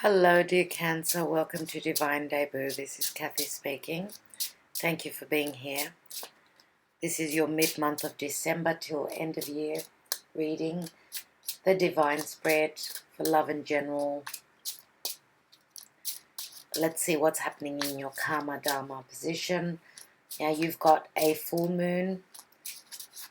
Hello, dear Cancer. Welcome to Divine Debut. This is Kathy speaking. Thank you for being here. This is your mid-month of December till end of year reading. The Divine Spread for love in general. Let's see what's happening in your Karma Dharma position. Now you've got a full moon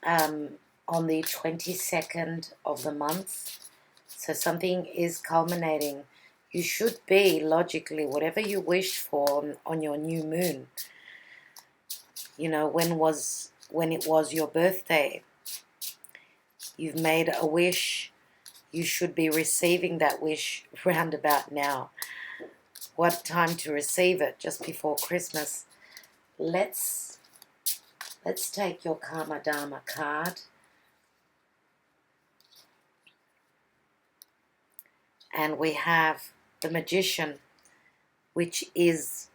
on the 22nd of the month. So something is culminating. You should be, logically, whatever you wished for on your new moon. You know, when it was your birthday. You've made a wish. You should be receiving that wish round about now. What time to receive it? Just before Christmas. Let's take your Karma Dharma card. And we have the Magician, which is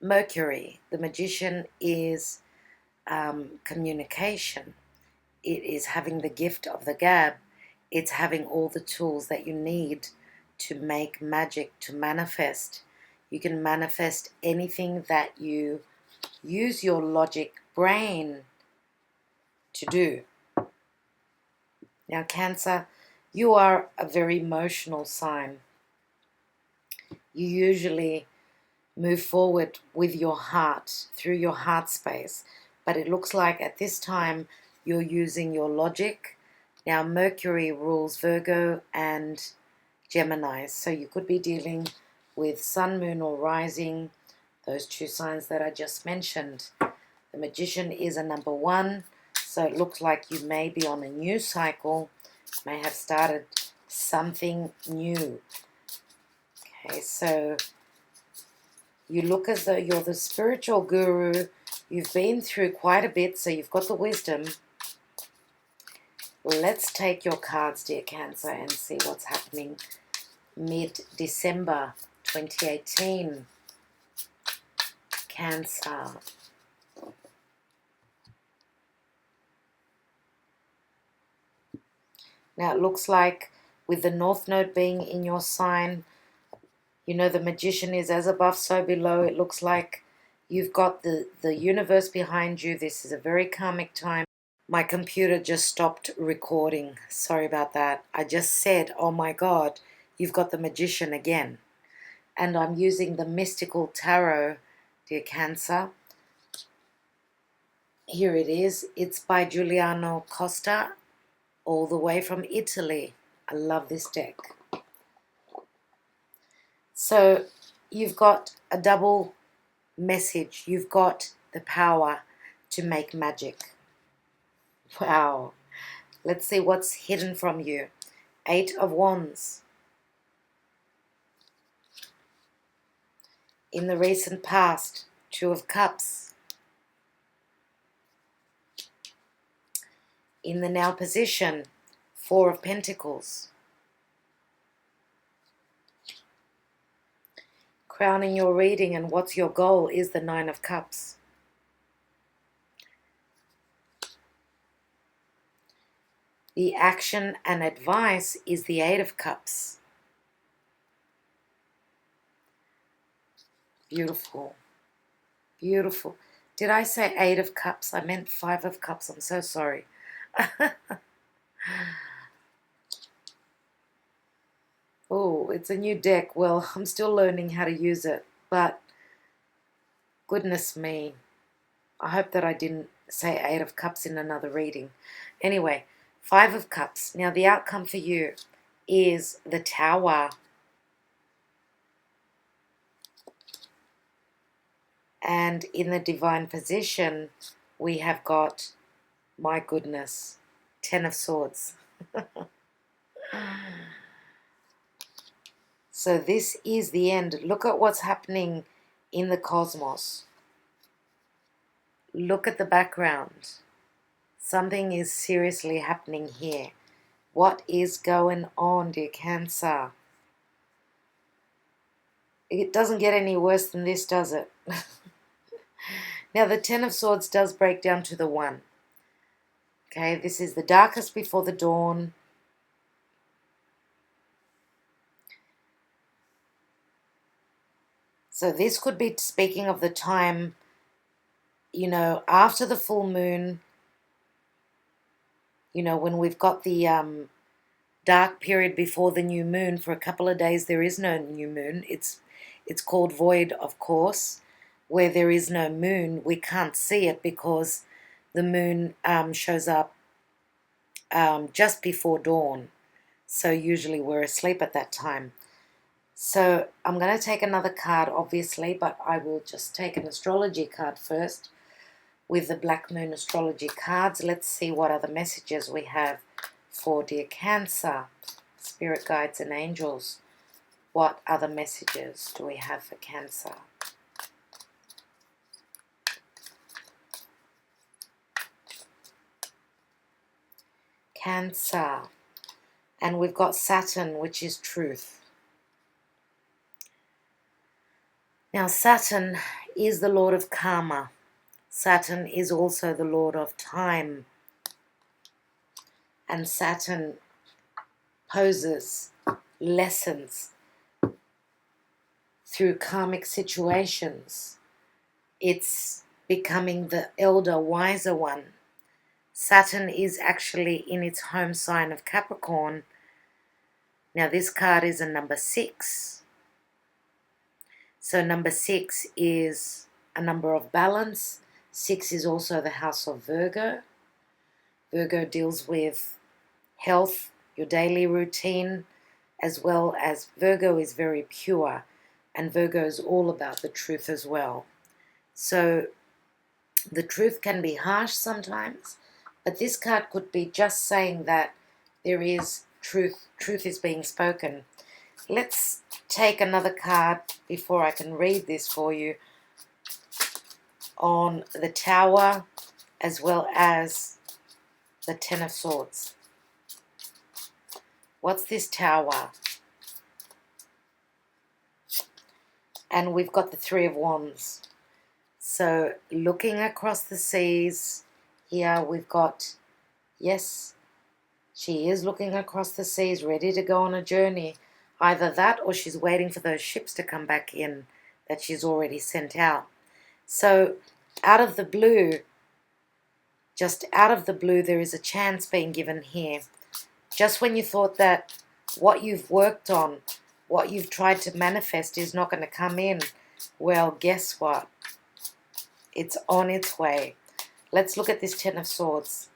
Mercury. The Magician is communication. It is having the gift of the gab. It's having all the tools that you need to make magic, to manifest. You can manifest anything that you use your logic brain to do. Now, Cancer, you are a very emotional sign. You usually move forward with your heart, through your heart space. But it looks like at this time you're using your logic. Now, Mercury rules Virgo and Gemini. So you could be dealing with Sun, Moon, or Rising, those two signs that I just mentioned. The Magician is a number 1. So it looks like you may be on a new cycle, may have started something new. Okay, so you look as though you're the spiritual guru. You've been through quite a bit, so you've got the wisdom. Let's take your cards, dear Cancer, and see what's happening mid-December 2018. Cancer. Now it looks like with the North Node being in your sign, you know, the Magician is as above, so below. It looks like you've got the universe behind you. This is a very karmic time. My computer just stopped recording. Sorry about that. I just said, oh my God, you've got the Magician again. And I'm using the Mystical Tarot, dear Cancer. Here it is. It's by Giuliano Costa, all the way from Italy. I love this deck. So you've got a double message. You've got the power to make magic. Wow. Let's see what's hidden from you. 8 of Wands. In the recent past, 2 of Cups. In the now position, 4 of Pentacles. Crowning your reading and what's your goal is the 9 of Cups. The action and advice is the 8 of Cups. Beautiful. Beautiful. Did I say 8 of Cups? I meant 5 of Cups. I'm so sorry. Oh, it's a new deck. Well, I'm still learning how to use it, but goodness me. I hope that I didn't say 8 of Cups in another reading. Anyway, 5 of Cups. Now, the outcome for you is the Tower. And in the divine position, we have got, my goodness, 10 of Swords. So this is the end. Look at what's happening in the cosmos. Look at the background. Something is seriously happening here. What is going on, dear Cancer? It doesn't get any worse than this, does it? Now, the 10 of Swords does break down to the 1. Okay, this is the darkest before the dawn. So this could be speaking of the time, you know, after the full moon, you know, when we've got the dark period before the new moon. For a couple of days there is no new moon. It's called void, of course. Where there is no moon, we can't see it because the moon shows up just before dawn. So usually we're asleep at that time. So I'm going to take another card, obviously, but I will just take an astrology card first with the Black Moon astrology cards. Let's see what other messages we have for dear Cancer, spirit guides and angels. What other messages do we have for Cancer? Cancer. And we've got Saturn, which is truth. Now, Saturn is the Lord of karma. Saturn is also the Lord of time. And Saturn poses lessons through karmic situations. It's becoming the elder, wiser one. Saturn is actually in its home sign of Capricorn. Now, this card is a number 6. So number 6 is a number of balance. 6 is also the house of Virgo. Virgo deals with health, your daily routine, as well as Virgo is very pure, and Virgo is all about the truth as well. So the truth can be harsh sometimes, but this card could be just saying that there is truth is being spoken. Let's take another card before I can read this for you on the Tower as well as the Ten of Swords. What's this Tower? And we've got the Three of Wands. So looking across the seas, here we've got, yes, she is looking across the seas, ready to go on a journey. Either that or she's waiting for those ships to come back in that she's already sent out. So out of the blue, just out of the blue, there is a chance being given here. Just when you thought that what you've worked on, what you've tried to manifest is not going to come in, well, guess what? It's on its way. Let's look at this Ten of Swords.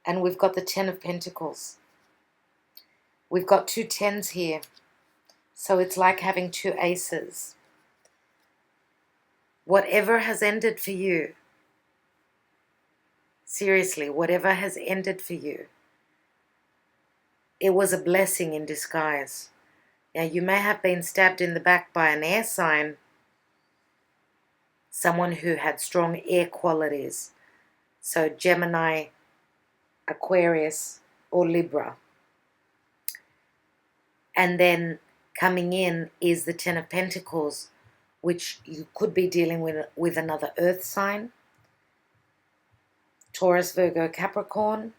And we've got the Ten of Pentacles. We've got 2 tens here. So it's like having 2 aces. Whatever has ended for you, seriously, whatever has ended for you, it was a blessing in disguise. Now, you may have been stabbed in the back by an air sign, someone who had strong air qualities. So Gemini, Aquarius, or Libra. And then coming in is the Ten of Pentacles, which you could be dealing with another earth sign. Taurus, Virgo, Capricorn.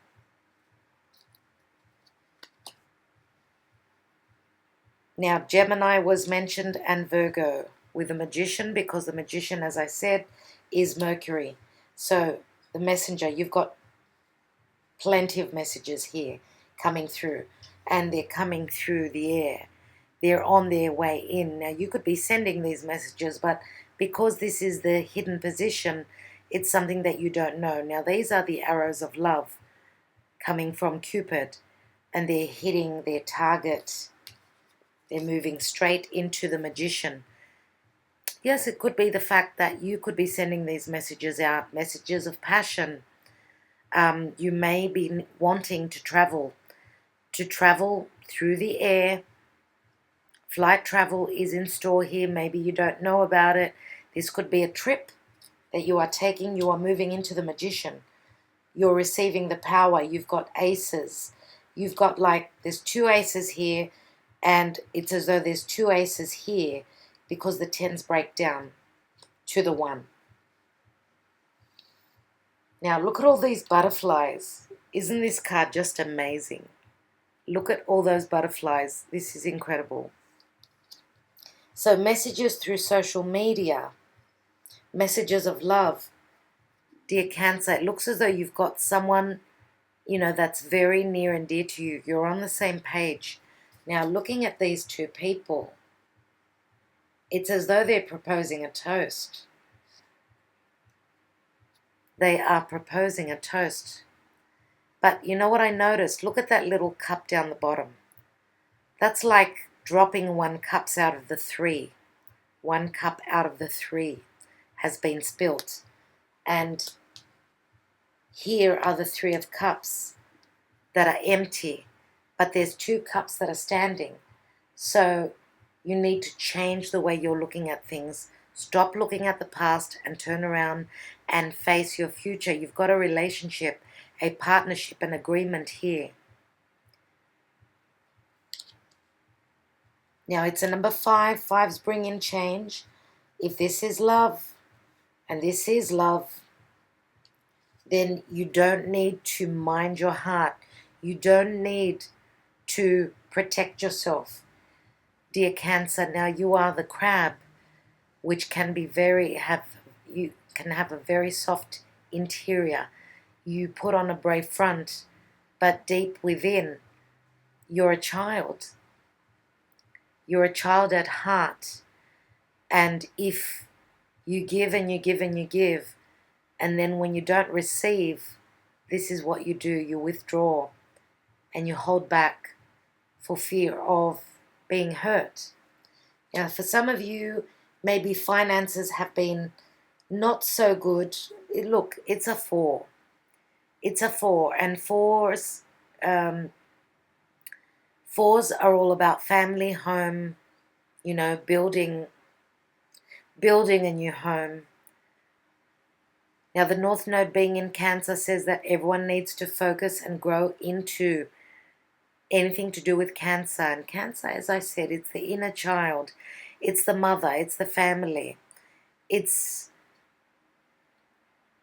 Now, Gemini was mentioned and Virgo with the Magician, because the Magician, as I said, is Mercury. So the Messenger, you've got plenty of messages here coming through, and they're coming through the air. They're on their way in. Now, you could be sending these messages, but because this is the hidden position, it's something that you don't know. Now, these are the arrows of love coming from Cupid, and they're hitting their target. They're moving straight into the Magician. Yes, it could be the fact that you could be sending these messages out, messages of passion. You may be wanting to travel through the air. Flight travel is in store here. Maybe you don't know about it. This could be a trip that you are taking. You are moving into the Magician. You're receiving the power. You've got aces. You've got, like, there's 2 aces here, and it's as though there's 2 aces here because the tens break down to the 1. Now, look at all these butterflies. Isn't this card just amazing? Look at all those butterflies. This is incredible. So messages through social media, messages of love. Dear Cancer, it looks as though you've got someone, that's very near and dear to you. You're on the same page. Now, looking at these two people, it's as though they're proposing a toast. They are proposing a toast. But you know what I noticed? Look at that little cup down the bottom. That's like dropping 1 cup out of the 3. 1 cup out of the 3 has been spilt. And here are the 3 of cups that are empty. But there's 2 cups that are standing. So you need to change the way you're looking at things. Stop looking at the past and turn around and face your future. You've got a relationship, a partnership, an agreement here. Now it's a number 5. 5s bring in change. If this is love, and this is love, then you don't need to mind your heart. You don't need to protect yourself. Dear Cancer, now you are the crab, which can be you can have a very soft interior. You put on a brave front, but deep within, you're a child. You're a child at heart. And if you give and you give and you give, and then when you don't receive, this is what you do. You withdraw and you hold back for fear of being hurt. Now, for some of you, maybe finances have been not so good. Look, it's a 4. It's a 4, and 4s are all about family, home, building a new home. Now, the North Node being in Cancer says that everyone needs to focus and grow into anything to do with Cancer. And Cancer, as I said, it's the inner child. It's the mother. It's the family. It's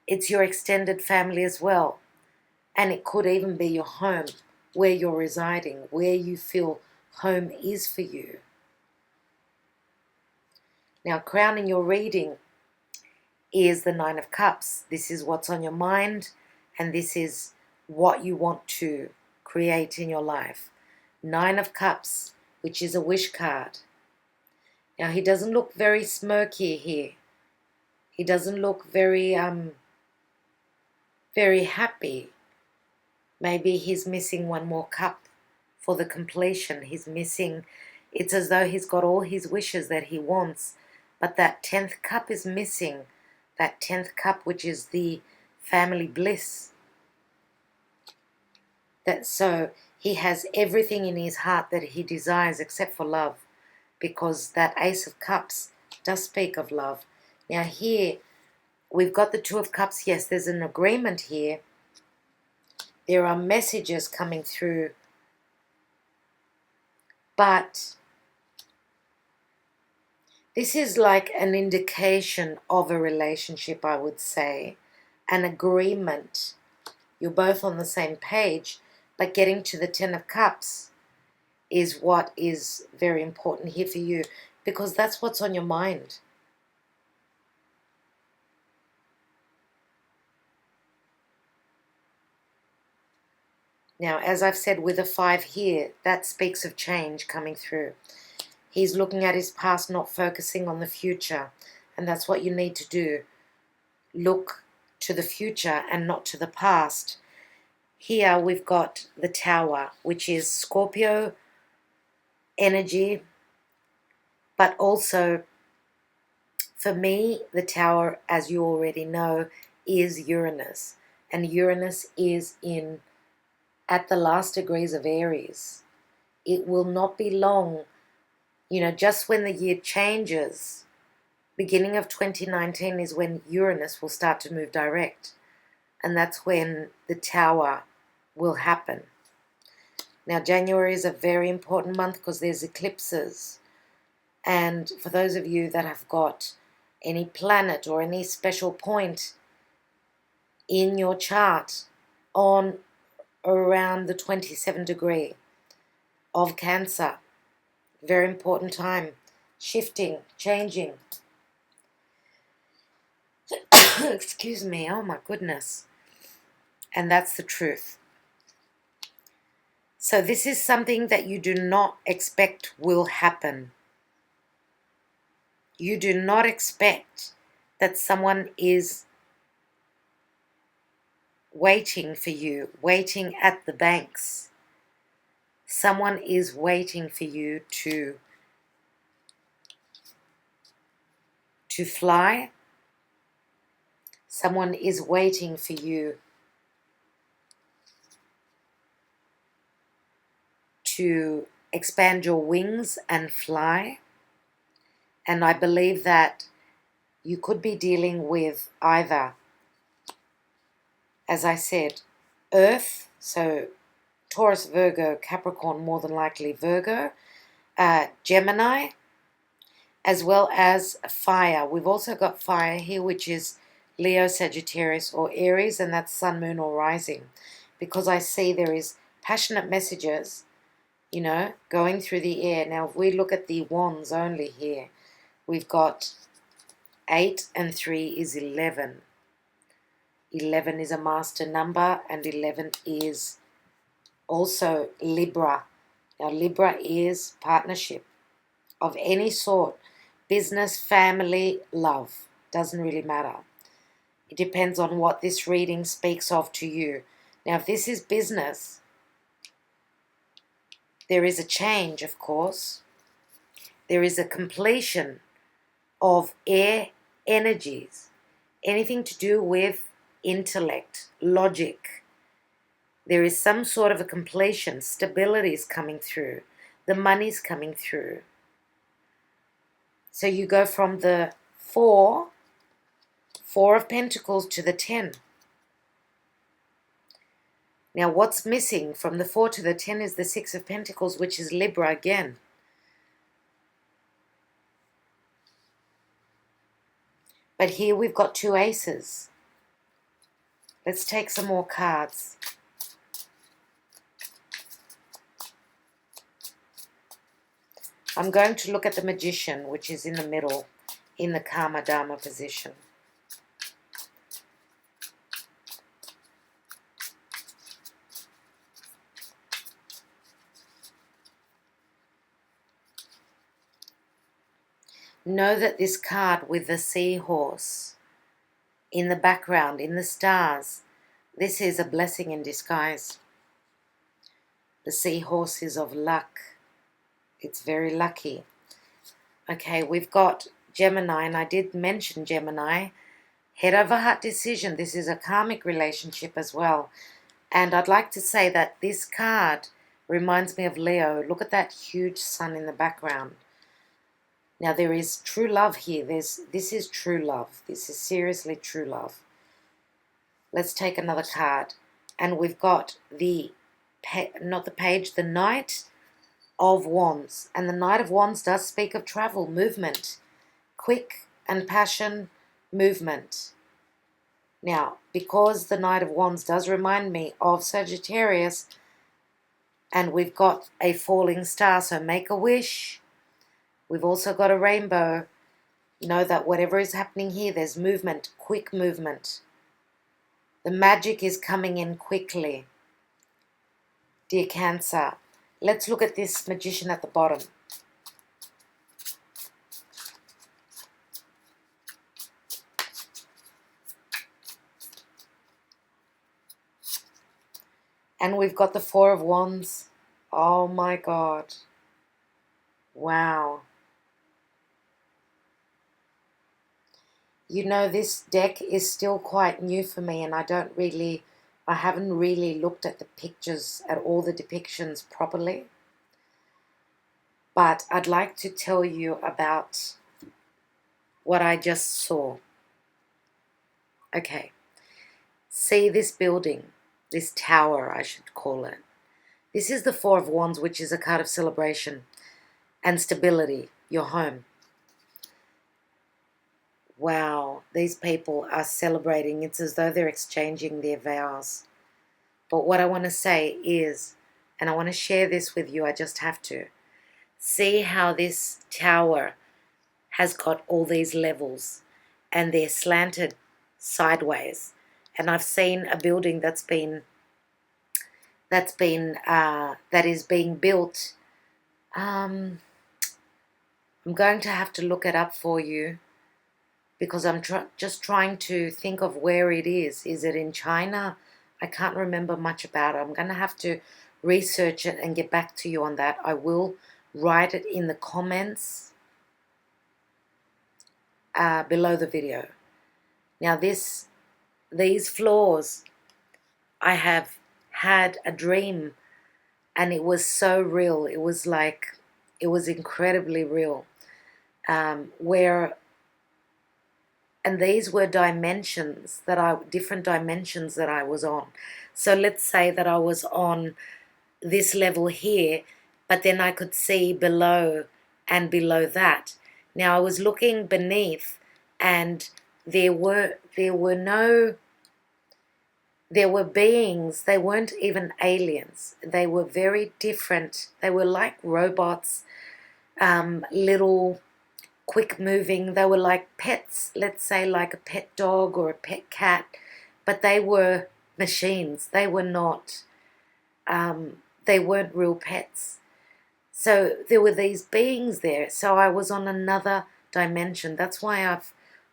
your extended family as well. And it could even be your home, where you're residing, where you feel home is for you. Now, crowning your reading is the 9 of Cups. This is what's on your mind, and this is what you want to create in your life. 9 of Cups, which is a wish card. Now, he doesn't look very smirky here. He doesn't look very happy. Maybe he's missing 1 more cup for the completion. It's as though he's got all his wishes that he wants, but that 10th cup is missing. That 10th cup, which is the family bliss. So he has everything in his heart that he desires except for love, because that Ace of Cups does speak of love. Now here, we've got the 2 of Cups. Yes, there's an agreement here. There are messages coming through, but this is like an indication of a relationship, I would say, an agreement. You're both on the same page, but getting to the 10 of Cups is what is very important here for you, because that's what's on your mind. Now, as I've said, with a 5 here, that speaks of change coming through. He's looking at his past, not focusing on the future. And that's what you need to do. Look to the future and not to the past. Here we've got the Tower, which is Scorpio energy. But also, for me, the Tower, as you already know, is Uranus. And Uranus is at the last degrees of Aries. It will not be long, just when the year changes, beginning of 2019 is when Uranus will start to move direct. And that's when the Tower will happen. Now, January is a very important month because there's eclipses. And for those of you that have got any planet or any special point in your chart on around the 27th degree of Cancer, very important time. shifting, changing. Excuse me, oh my goodness. And that's the truth. So this is something that you do not expect will happen. You do not expect that someone is waiting for you, waiting at the banks. Someone is waiting for you to fly. Someone is waiting for you to expand your wings and fly. And I believe that you could be dealing with either, as I said, Earth, so Taurus, Virgo, Capricorn, more than likely Virgo, Gemini, as well as fire. We've also got fire here, which is Leo, Sagittarius, or Aries, and that's Sun, Moon, or Rising. Because I see there is passionate messages, you know, going through the air. Now, if we look at the wands only here, we've got 8 and 3 is 11. 11 is a master number, and 11 is also Libra. Now, Libra is partnership of any sort. Business, family, love. Doesn't really matter. It depends on what this reading speaks of to you. Now, if this is business, there is a change, of course. There is a completion of air energies. Anything to do with intellect, logic. There is some sort of a completion. Stability is coming through. The money's coming through. So you go from the Four of Pentacles to the 10. Now what's missing from the 4 to the 10 is the 6 of Pentacles, which is Libra again. But here we've got 2 aces. Let's take some more cards. I'm going to look at the Magician, which is in the middle, in the Karma Dharma position. Know that this card with the seahorse in the background, in the stars, this is a blessing in disguise. The seahorse is of luck. It's very lucky. Okay, we've got Gemini, and I did mention Gemini. Head over heart decision. This is a karmic relationship as well. And I'd like to say that this card reminds me of Leo. Look at that huge sun in the background. Now there is true love here. This is true love. This is seriously true love. Let's take another card. And we've got the, not the page, the Knight of Wands. And the Knight of Wands does speak of travel, movement, quick and passion movement. Now, because the Knight of Wands does remind me of Sagittarius, and we've got a falling star, so make a wish. We've also got a rainbow. Know that whatever is happening here, there's movement, quick movement. The magic is coming in quickly. Dear Cancer, let's look at this Magician at the bottom. And we've got the Four of Wands. Oh my God. Wow. You know, this deck is still quite new for me, and I haven't really looked at the pictures, at all the depictions properly. But I'd like to tell you about what I just saw. Okay. See this building, this tower, I should call it. This is the Four of Wands, which is a card of celebration and stability, your home. Wow, these people are celebrating. It's as though they're exchanging their vows. But what I want to say is, and I want to share this with you, I just have to. See how this tower has got all these levels, and they're slanted sideways. And I've seen a building that is being built. I'm going to have to look it up for you, because I'm just trying to think of where it is. Is it in China? I can't remember much about it. I'm going to have to research it and get back to you on that. I will write it in the comments below the video. Now these floors, I have had a dream, and it was so real. It was incredibly real. And these were different dimensions that I was on. So let's say that I was on this level here, but then I could see below and below that. Now I was looking beneath, and there were beings. They weren't even aliens. They were very different. They were like robots, little, quick moving. They were like pets, let's say like a pet dog or a pet cat, but they were machines. They were not, they weren't real pets. So there were these beings there. So I was on another dimension. That's why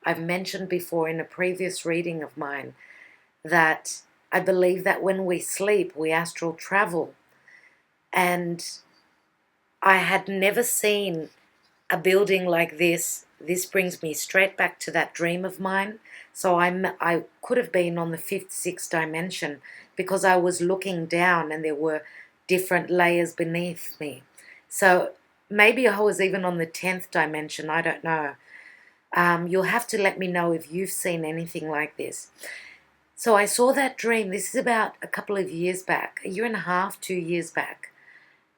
I've mentioned before in a previous reading of mine that I believe that when we sleep, we astral travel. And I had never seen a building like this. This brings me straight back to that dream of mine. So I could have been on the 5th, 6th dimension, because I was looking down and there were different layers beneath me. So maybe I was even on the 10th dimension. I don't know. You'll have to let me know if you've seen anything like this. So I saw that dream. This is about a couple of years back, a year and a half, 2 years back.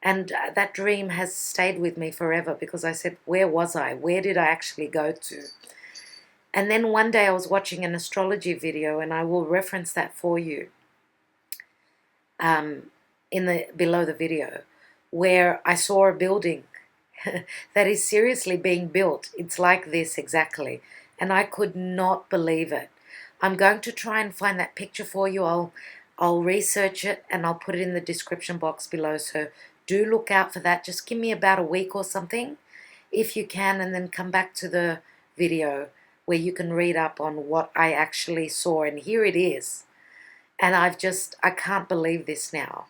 And that dream has stayed with me forever, because I said, where was I? Where did I actually go to? And then one day I was watching an astrology video, and I will reference that for you below the video, where I saw a building that is seriously being built. It's like this exactly. And I could not believe it. I'm going to try and find that picture for you. I'll research it, and I'll put it in the description box below. So do look out for that. Just give me about a week or something, if you can, and then come back to the video where you can read up on what I actually saw. And here it is. And I can't believe this now.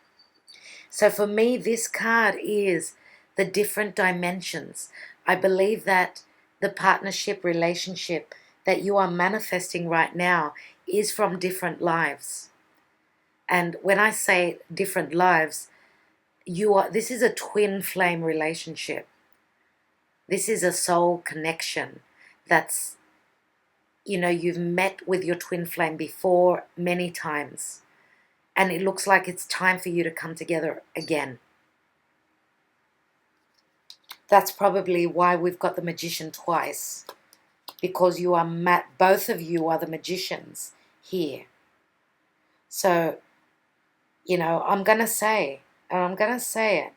So for me, this card is the different dimensions. I believe that the partnership relationship that you are manifesting right now is from different lives. And when I say different lives, this is a twin flame relationship. This is a soul connection that's, you've met with your twin flame before many times, and it looks like it's time for you to come together again. That's probably why we've got the Magician twice, because both of you are the magicians here. So, I'm going to say, and I'm going to say it,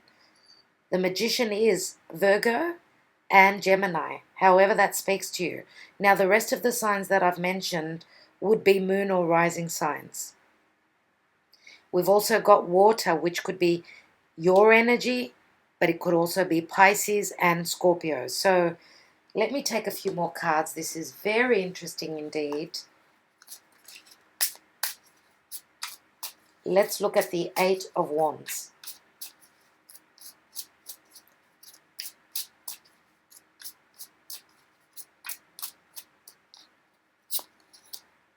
the Magician is Virgo and Gemini, however that speaks to you. Now, the rest of the signs that I've mentioned would be moon or rising signs. We've also got water, which could be your energy, but it could also be Pisces and Scorpio. So let me take a few more cards. This is very interesting indeed. Let's look at the 8 of Wands.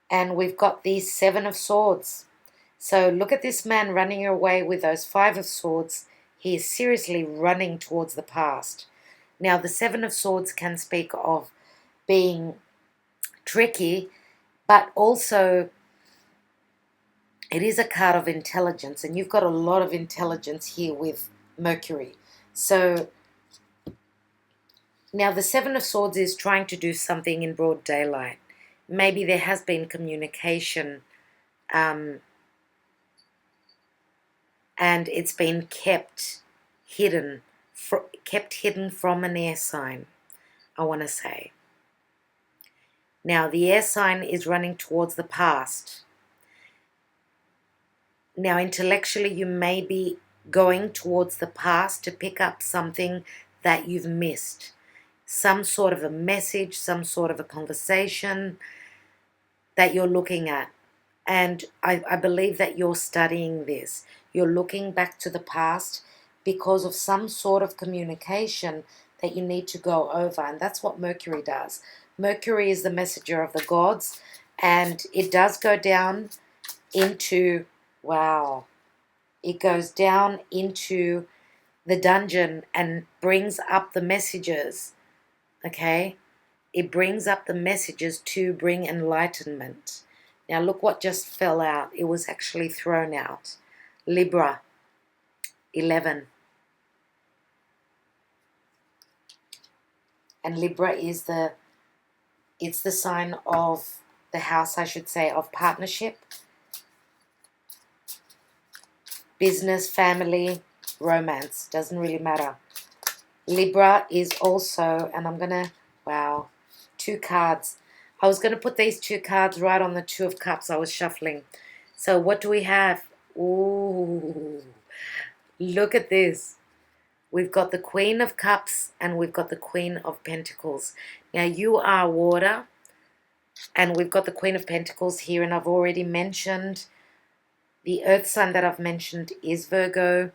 And we've got the 7 of Swords. So look at this man running away with those 5 of Swords. He is seriously running towards the past. Now, the 7 of Swords can speak of being tricky, but also it is a card of intelligence, and you've got a lot of intelligence here with Mercury. So now the 7 of Swords is trying to do something in broad daylight. Maybe there has been communication, and it's been kept hidden from an air sign. I want to say. Now, the air sign is running towards the past. Now, intellectually, you may be going towards the past to pick up something that you've missed. Some sort of a message, some sort of a conversation that you're looking at. And I believe that you're studying this. You're looking back to the past because of some sort of communication that you need to go over. And that's what Mercury does. Mercury is the messenger of the gods. And it does go down into, wow, it goes down into the dungeon and brings up the messages, okay? It brings up the messages to bring enlightenment. Now look what just fell out. It was actually thrown out. Libra, 11. And Libra is it's the sign of the house, I should say, of partnership, business, family, romance. Doesn't really matter. Libra is also, and I'm going to, wow, 2 cards. I was going to put these 2 cards right on the 2 of Cups. I was shuffling. So what do we have? Ooh, look at this. We've got the Queen of Cups and we've got the Queen of Pentacles. Now you are water and we've got the Queen of Pentacles here, and I've already mentioned the earth sign that I've mentioned is Virgo.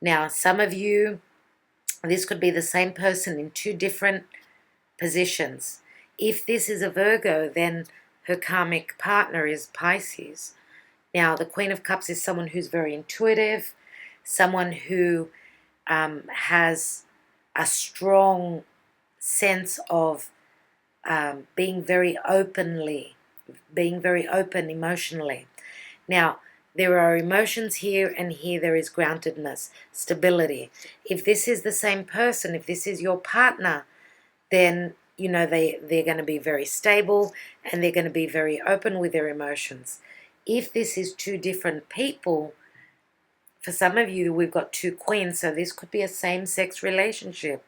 Now some of you, this could be the same person in 2 different positions. If this is a Virgo, then her karmic partner is Pisces. Now, the Queen of Cups is someone who's very intuitive, someone who has a strong sense of being very open emotionally. Now, there are emotions here, and here there is groundedness, stability. If this is the same person, if this is your partner, then you know they're going to be very stable and they're going to be very open with their emotions. If this is 2 different people, for some of you we've got 2 queens, so this could be a same-sex relationship.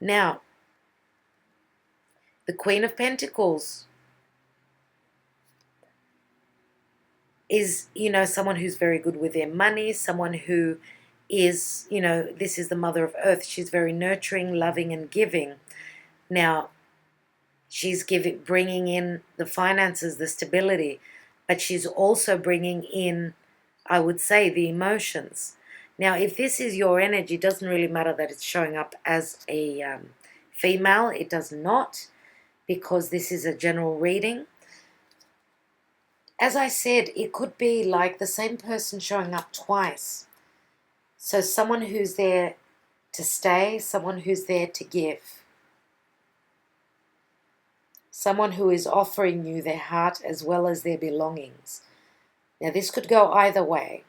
Now, the Queen of Pentacles is, someone who's very good with their money, someone who is, this is the Mother of Earth. She's very nurturing, loving, and giving. Now, she's bringing in the finances, the stability, but she's also bringing in, I would say, the emotions. Now, if this is your energy, it doesn't really matter that it's showing up as a female. It does not, because this is a general reading. As I said, it could be like the same person showing up twice. So someone who's there to stay, someone who's there to give. Someone who is offering you their heart as well as their belongings. Now, this could go either way.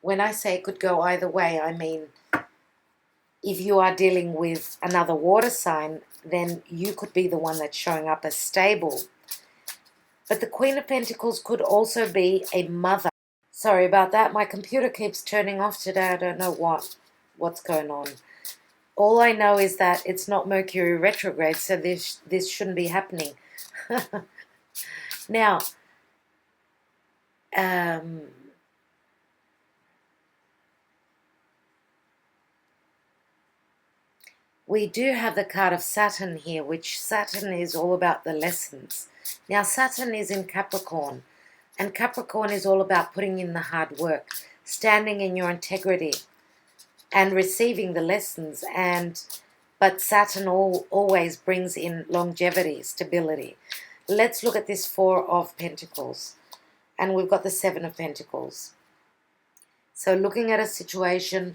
When I say it could go either way, I mean if you are dealing with another water sign, then you could be the one that's showing up as stable. But the Queen of Pentacles could also be a mother. Sorry about that. My computer keeps turning off today. I don't know what's going on. All I know is that it's not Mercury retrograde, so this shouldn't be happening. Now, we do have the card of Saturn here, which Saturn is all about the lessons. Now, Saturn is in Capricorn, and Capricorn is all about putting in the hard work, standing in your integrity, and receiving the lessons. But Saturn always brings in longevity, stability. Let's look at this 4 of Pentacles, and we've got the 7 of Pentacles. So looking at a situation,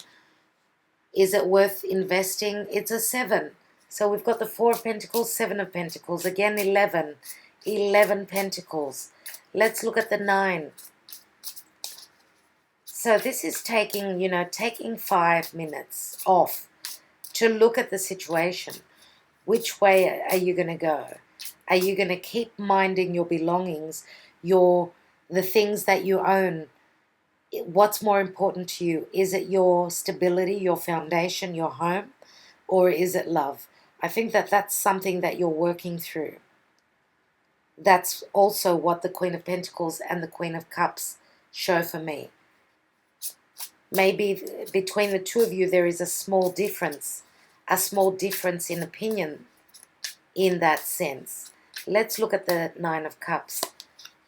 is it worth investing? It's a 7. So we've got the 4 of Pentacles, 7 of Pentacles. Again, 11. 11 Pentacles. Let's look at the 9. So this is taking 5 minutes off to look at the situation. Which way are you going to go? Are you going to keep minding your belongings, the things that you own, What's more important to you? Is it your stability, your foundation, your home, or is it love? I think that that's something that you're working through. That's also what the Queen of Pentacles and the Queen of Cups show for me. Maybe between the two of you there is a small difference in opinion in that sense. Let's look at the Nine of Cups.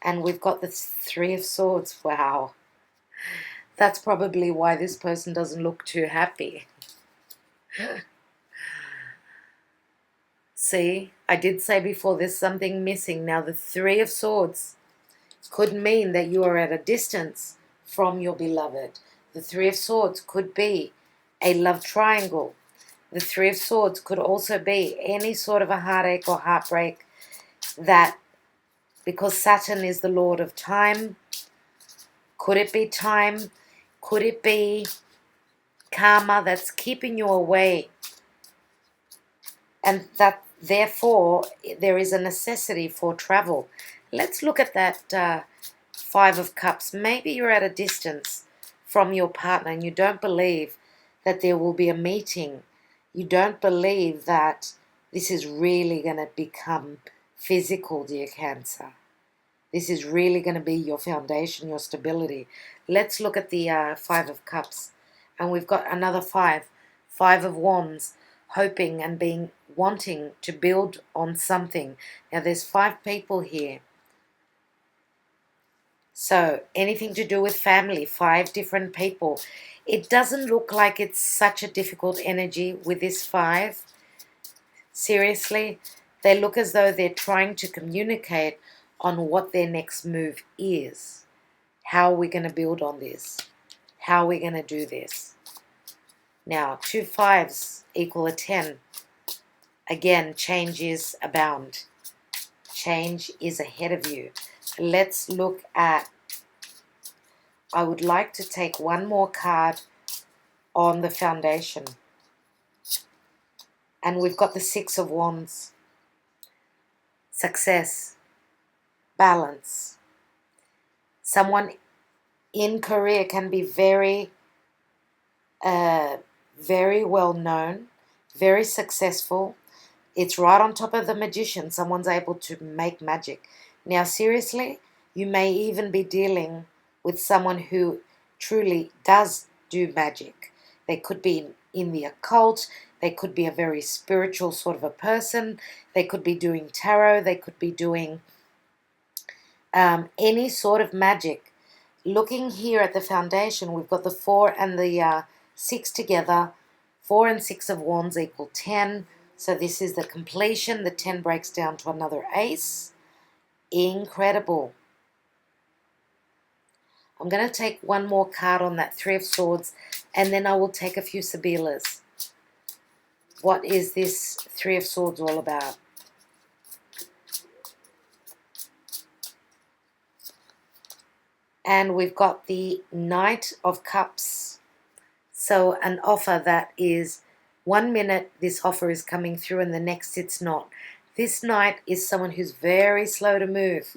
And we've got the Three of Swords. Wow. That's probably why this person doesn't look too happy. See, I did say before there's something missing. Now the Three of Swords could mean that you are at a distance from your beloved. The Three of Swords could be a love triangle. The Three of Swords could also be any sort of a heartache or heartbreak that, because Saturn is the Lord of time, could it be time? Could it be karma that's keeping you away? And that, therefore, there is a necessity for travel. Let's look at that Five of Cups. Maybe you're at a distance from your partner and you don't believe that there will be a meeting. You don't believe that this is really going to become physical, dear Cancer. This is really going to be your foundation, your stability. Let's look at the Five of Cups. And we've got another five. Five of Wands, hoping and wanting to build on something. Now there's five people here. So anything to do with family, five different people. It doesn't look like it's such a difficult energy with this five. Seriously, they look as though they're trying to communicate on what their next move is. How are we going to build on this? How are we going to do this? Now, two fives equal a 10. Again, change is abound. Change is ahead of you. Let's look at, I would like to take one more card on the foundation. And we've got the Six of Wands. Success. Balance. Someone in career can be very well known, very successful. It's right on top of the magician. Someone's able to make magic. Now, seriously, you may even be dealing with someone who truly does do magic. They could be in the occult. They could be a very spiritual sort of a person. They could be doing tarot. They could be doing any sort of magic. Looking here at the foundation, we've got the 4 and the 6 together. 4 and 6 of Wands equal 10. So this is the completion. The 10 breaks down to another ace. Incredible. I'm going to take one more card on that Three of Swords, and then I will take a few Sibillas. What is this Three of Swords all about? And we've got the Knight of Cups. So an offer that is 1 minute this offer is coming through and the next it's not. This Knight is someone who's very slow to move.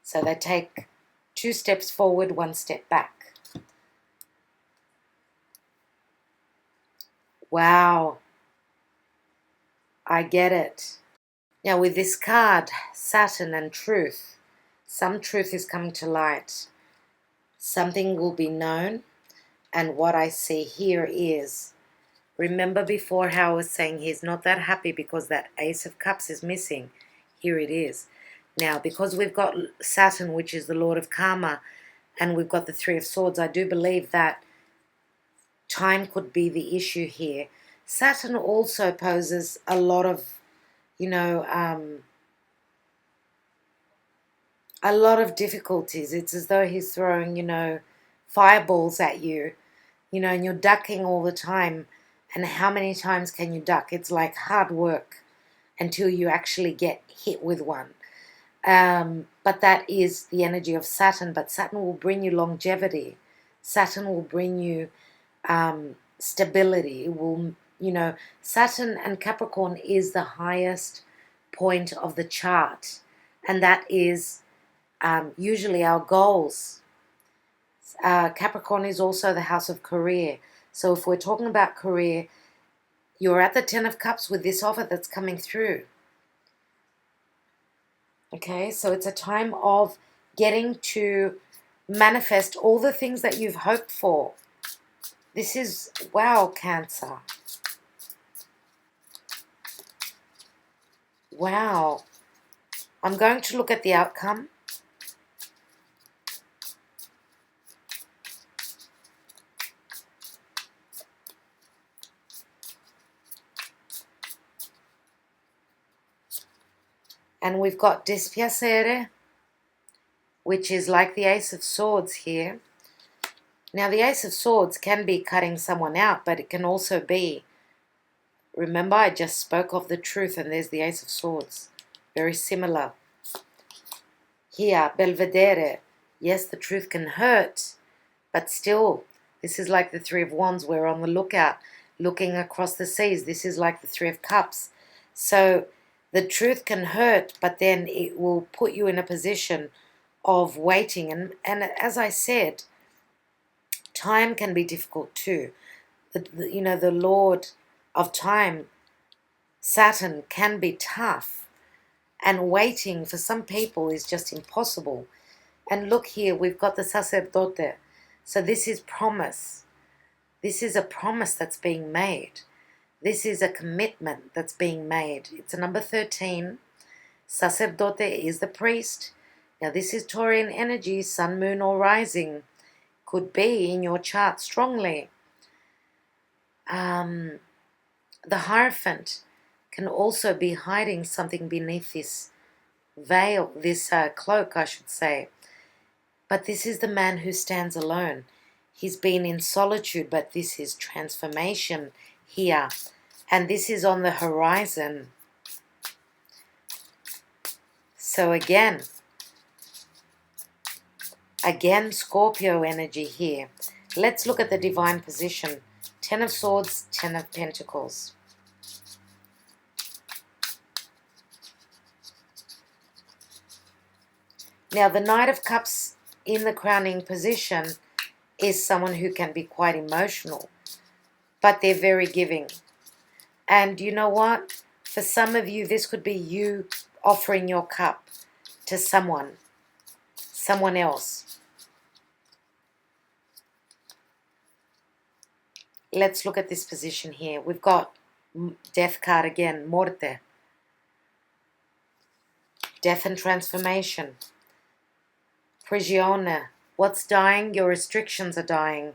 So they take 2 steps forward, 1 step back. Wow. I get it. Now with this card, Saturn and truth, some truth is coming to light. Something will be known. And what I see here is, remember before how I was saying he's not that happy because that Ace of Cups is missing. Here it is. Now, because we've got Saturn, which is the Lord of Karma, and we've got the Three of Swords, I do believe that time could be the issue here. Saturn also poses a lot of, a lot of difficulties. It's as though he's throwing, fireballs at you, and you're ducking all the time. And how many times can you duck? It's like hard work until you actually get hit with one. But that is the energy of Saturn. But Saturn will bring you longevity. Saturn will bring you stability. It will, Saturn and Capricorn is the highest point of the chart. And that is usually our goals. Capricorn is also the house of career. So if we're talking about career, you're at the Ten of Cups with this offer that's coming through. Okay, so it's a time of getting to manifest all the things that you've hoped for. This is, wow, Cancer. Wow. I'm going to look at the outcome. And we've got dispiacere, which is like the Ace of Swords here. Now, the Ace of Swords can be cutting someone out, but it can also be, remember, I just spoke of the truth, and there's the Ace of Swords. Very similar. Here, Belvedere. Yes, the truth can hurt, but still, this is like the Three of Wands. We're on the lookout, looking across the seas. This is like the Three of Cups. So the truth can hurt, but then it will put you in a position of waiting. And as I said, time can be difficult too. The Lord of time, Saturn, can be tough. And waiting for some people is just impossible. And look here, we've got the sacerdote. So this is promise. This is a promise that's being made. This is a commitment that's being made. It's a number 13. Sacerdote is the priest. Now this is Taurian energy, sun, moon, or rising. Could be in your chart strongly. The Hierophant can also be hiding something beneath this veil, this cloak, I should say. But this is the man who stands alone. He's been in solitude, but this is transformation here. And this is on the horizon. So again, Scorpio energy here. Let's look at the divine position. Ten of Swords, Ten of Pentacles. Now, the Knight of Cups in the crowning position is someone who can be quite emotional, but they're very giving. And you know what? For some of you, this could be you offering your cup to someone else. Let's look at this position here. We've got Death card again, Morte. Death and transformation. Prigione. What's dying? Your restrictions are dying.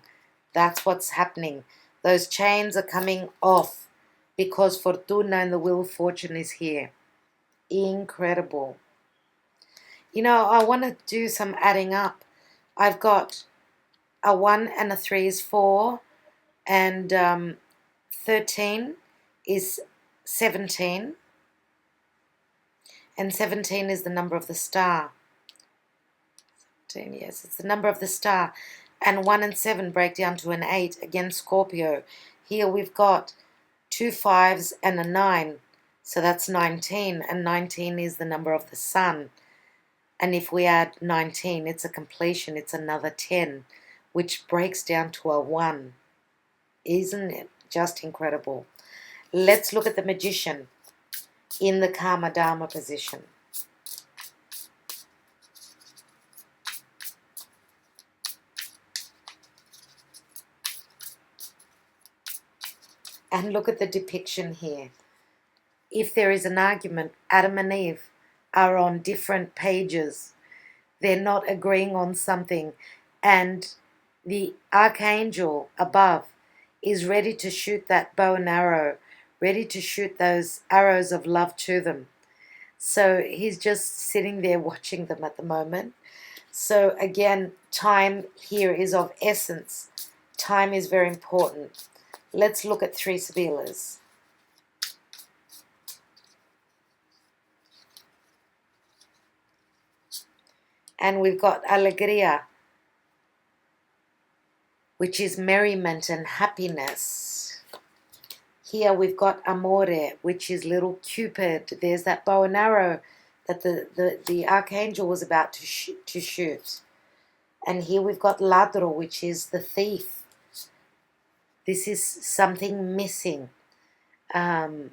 That's what's happening. Those chains are coming off because Fortuna and the Wheel of Fortune is here. Incredible. You know, I want to do some adding up. I've got a 1 and a 3 is 4, and 13 is 17, and 17 is the number of the star. Yes, it's the number of the star. And 1 and 7 break down to an 8. Again, Scorpio. Here we've got 2 5s and a 9. So that's 19. And 19 is the number of the sun. And if we add 19, it's a completion. It's another 10, which breaks down to a 1. Isn't it just incredible? Let's look at the Magician in the Karma Dharma position. And look at the depiction here. If there is an argument, Adam and Eve are on different pages. They're not agreeing on something. And the archangel above is ready to shoot that bow and arrow, ready to shoot those arrows of love to them. So he's just sitting there watching them at the moment. So again, time here is of essence. Time is very important. Let's look at 3 Sibillas. And we've got Alegria, which is merriment and happiness. Here we've got Amore, which is little Cupid. There's that bow and arrow that the archangel was about to shoot. And here we've got ladro, which is the thief. This is something missing. And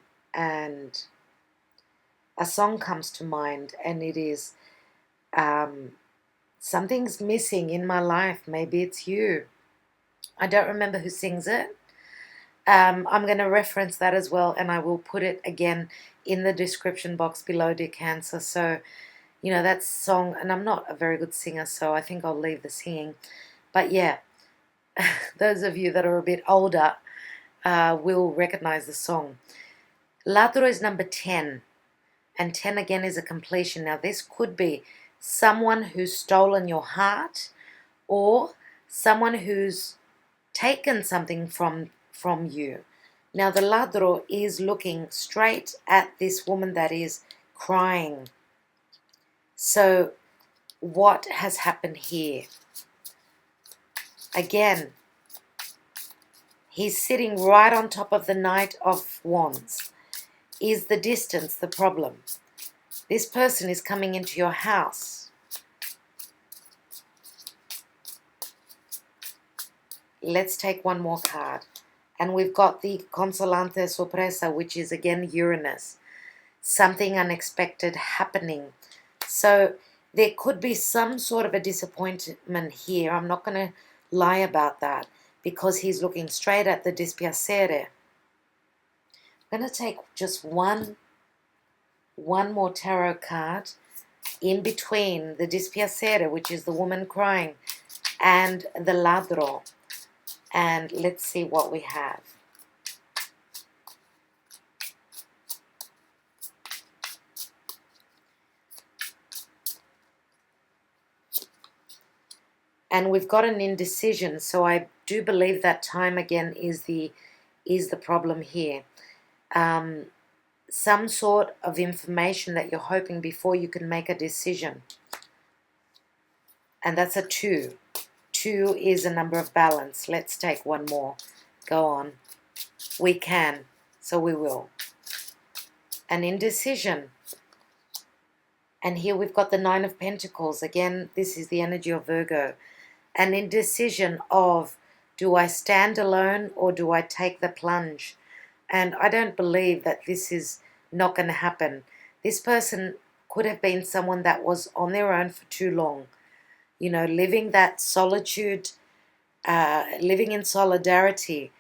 a song comes to mind, and it is something's missing in my life. Maybe it's you. I don't remember who sings it. I'm going to reference that as well, and I will put it again in the description box below, dear Cancer. So, you know, that song, and I'm not a very good singer, so I think I'll leave the singing. But yeah, those of you that are a bit older will recognize the song. Ladro is number 10, and 10 again is a completion. Now, this could be someone who's stolen your heart, or someone who's taken something from you. Now, the ladro is looking straight at this woman that is crying. So, what has happened here? Again, he's sitting right on top of the Knight of Wands. Is the distance the problem? This person is coming into your house. Let's take one more card. And we've got the Consolante Sorpresa, which is again Uranus. Something unexpected happening. So there could be some sort of a disappointment here. I'm not going to lie about that, because he's looking straight at the dispiacere. I'm going to take just one more tarot card in between the dispiacere, which is the woman crying, and the ladro. And let's see what we have. And we've got an indecision, so I do believe that time again is the problem here. Some sort of information that you're hoping before you can make a decision. And that's a 2. 2 is a number of balance. Let's take one more. Go on. We can, so we will. An indecision. And here we've got the 9 of Pentacles. Again, this is the energy of Virgo. An indecision of, do I stand alone or do I take the plunge? And I don't believe that this is not going to happen. This person could have been someone that was on their own for too long. You know, living that solitude, living in solidarity.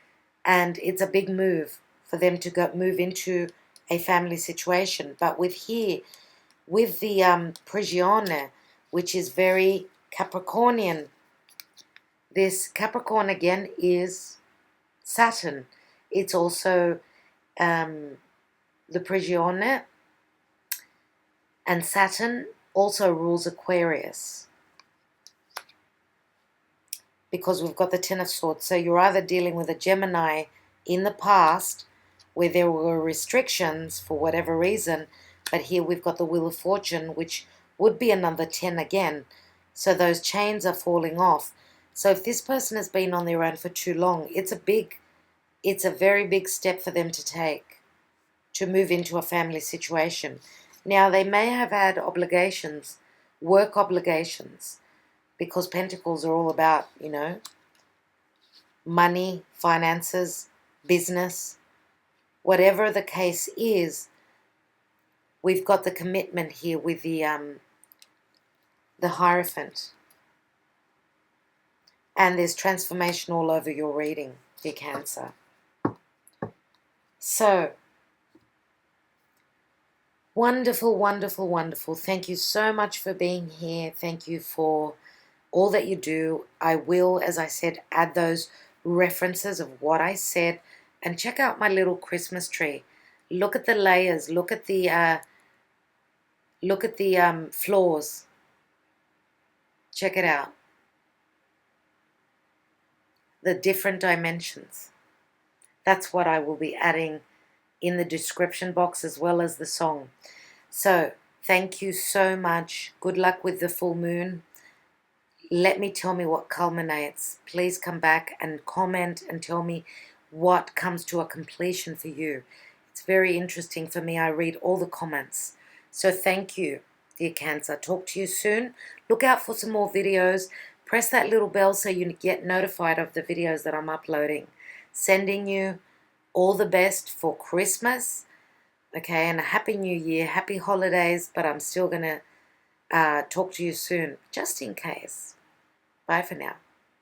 And it's a big move for them to move into a family situation. But with here, with the Prigione, which is very Capricornian, this Capricorn again is Saturn. It's also the Prigione, and Saturn also rules Aquarius, because we've got the 10 of Swords. So you're either dealing with a Gemini in the past where there were restrictions for whatever reason, but here we've got the Wheel of Fortune, which would be another 10 again. So those chains are falling off. So if this person has been on their own for too long, it's a very big step for them to take, to move into a family situation. Now, they may have had obligations, work obligations, because Pentacles are all about, you know, money, finances, business. Whatever the case is, we've got the commitment here with the Hierophant. And there's transformation all over your reading, dear Cancer. So, wonderful, wonderful, wonderful. Thank you so much for being here. Thank you for all that you do. I will, as I said, add those references of what I said. And check out my little Christmas tree. Look at the layers. Look at the floors. Check it out. The different dimensions. That's what I will be adding in the description box, as well as the song. So, thank you so much. Good luck with the full moon. Let me tell me what culminates. Please come back and comment and tell me what comes to a completion for you. It's very interesting for me. I read all the comments. So thank you, dear Cancer. Talk to you soon. Look out for some more videos. Press that little bell so you get notified of the videos that I'm uploading. Sending you all the best for Christmas. Okay, and a happy new year, happy holidays, but I'm still going to talk to you soon, just in case. Bye for now.